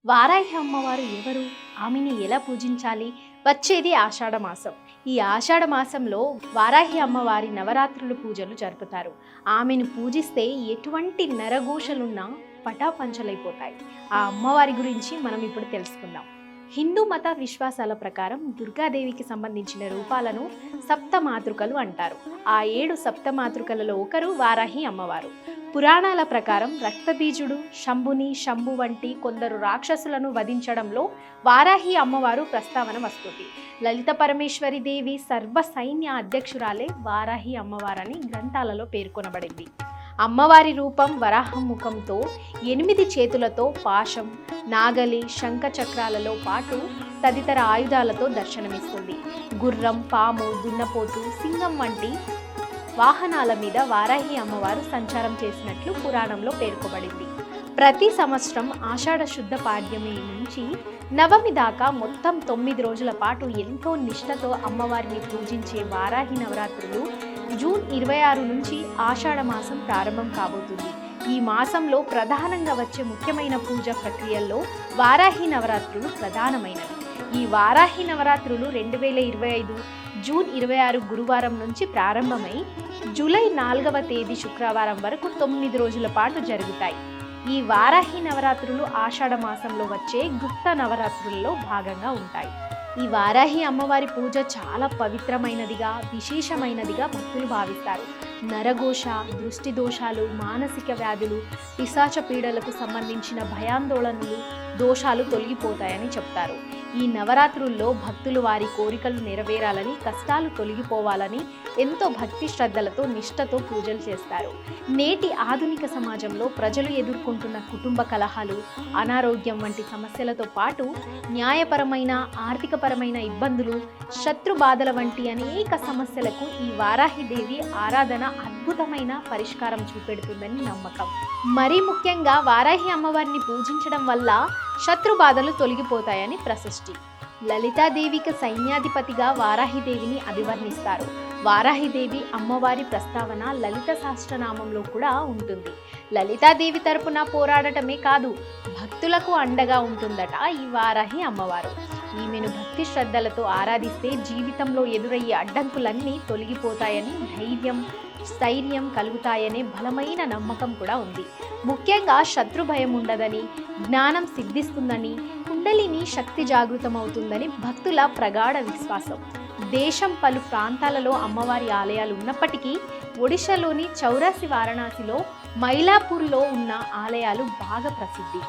వారాహి అమ్మవారు ఎవరు? ఆమెని ఎలా పూజించాలి? వచ్చేది ఆషాఢ మాసం. ఈ ఆషాఢ మాసంలో వారాహి అమ్మవారి నవరాత్రులు పూజలు జరుపుతారు. ఆమెను పూజిస్తే ఎటువంటి నరఘోషలున్నా పటాపంచలైపోతాయి. ఆ అమ్మవారి గురించి మనం ఇప్పుడు తెలుసుకుందాం. హిందూ మత విశ్వాసాల ప్రకారం దుర్గాదేవికి సంబంధించిన రూపాలను సప్తమాతృకలు అంటారు. ఆ 7 సప్తమాతృకలలో ఒకరు వారాహి అమ్మవారు. పురాణాల ప్రకారం రక్తబీజుడు, శంభు వంటి కొందరు రాక్షసులను వధించడంలో వారాహి అమ్మవారు ప్రస్తావన వస్తుంది. లలిత పరమేశ్వరి దేవి సర్వ సైన్య అధ్యక్షురాలే వారాహి అమ్మవారని గ్రంథాలలో పేర్కొనబడింది. అమ్మవారి రూపం వరాహం ముఖంతో 8 చేతులతో పాశం, నాగలి, శంఖ చక్రాలలో పాటు తదితర ఆయుధాలతో దర్శనమిస్తుంది. గుర్రం, పాము, దున్నపోతు, సింగం వంటి వాహనాల మీద వారాహి అమ్మవారు సంచారం చేసినట్లు పురాణంలో పేర్కొబడింది. ప్రతి సంవత్సరం ఆషాఢ శుద్ధ పాడ్యమి నుంచి నవమి దాకా మొత్తం 9 రోజుల పాటు ఎంతో నిష్ఠతో అమ్మవారిని పూజించే వారాహి నవరాత్రులు జూన్ 26 నుంచి ఆషాఢ మాసం ప్రారంభం కాబోతుంది. ఈ మాసంలో ప్రధానంగా వచ్చే ముఖ్యమైన పూజ ప్రక్రియల్లో వారాహి నవరాత్రులు ప్రధానమైనవి. ఈ వారాహి నవరాత్రులు 2025 జూన్ 26 గురువారం నుంచి ప్రారంభమై జూలై 4వ తేదీ శుక్రవారం వరకు 9 రోజుల పాటు జరుగుతాయి. ఈ వారాహి నవరాత్రులు ఆషాఢ మాసంలో వచ్చే గుప్త నవరాత్రులలో భాగంగా ఉంటాయి. ఈ వారాహి అమ్మవారి పూజ చాలా పవిత్రమైనదిగా, విశేషమైనదిగా భక్తులు భావిస్తారు. నరఘోష, దృష్టి దోషాలు, మానసిక వ్యాధులు, పిశాచ పీడలకు సంబంధించిన భయాందోళనలు, దోషాలు తొలగిపోతాయని చెప్తారు. ఈ నవరాత్రుల్లో భక్తులు వారి కోరికలు నెరవేరాలని, కష్టాలు తొలగిపోవాలని ఎంతో భక్తి శ్రద్ధలతో నిష్ఠతో పూజలు చేస్తారు. నేటి ఆధునిక సమాజంలో ప్రజలు ఎదుర్కొంటున్న కుటుంబ కలహాలు, అనారోగ్యం వంటి సమస్యలతో పాటు న్యాయపరమైన, ఆర్థికపరమైన ఇబ్బందులు, శత్రు బాధల వంటి అనేక సమస్యలకు ఈ వారాహి దేవి ఆరాధన అద్భుతమైన పరిష్కారం చూపెడుతుందని నమ్మకం. మరీ ముఖ్యంగా వారాహి అమ్మవారిని పూజించడం వల్ల శత్రు బాధలు తొలగిపోతాయని ప్రశస్తి. లలితాదేవికి సైన్యాధిపతిగా వారాహిదేవిని అభివర్ణిస్తారు. వారాహిదేవి అమ్మవారి ప్రస్తావన లలిత సహస్రనామంలో కూడా ఉంటుంది. లలితాదేవి తరపున పోరాడటమే కాదు, భక్తులకు అండగా ఉంటుందట ఈ వారాహి అమ్మవారు. ఈమెను భక్తి శ్రద్ధలతో ఆరాధిస్తే జీవితంలో ఎదురయ్యే అడ్డంకులన్నీ తొలగిపోతాయని, స్థైర్యం కలుగుతాయనే బలమైన నమ్మకం కూడా ఉంది. ముఖ్యంగా శత్రు భయం ఉండదని, జ్ఞానం సిద్ధిస్తుందని, కుండలిని శక్తి జాగృతమవుతుందని భక్తుల ప్రగాఢ విశ్వాసం. దేశం పలు ప్రాంతాలలో అమ్మవారి ఆలయాలు ఉన్నప్పటికీ ఒడిశాలోని చౌరాసి, వారణాసిలో, మైలాపూర్లో ఉన్న ఆలయాలు బాగా ప్రసిద్ధి.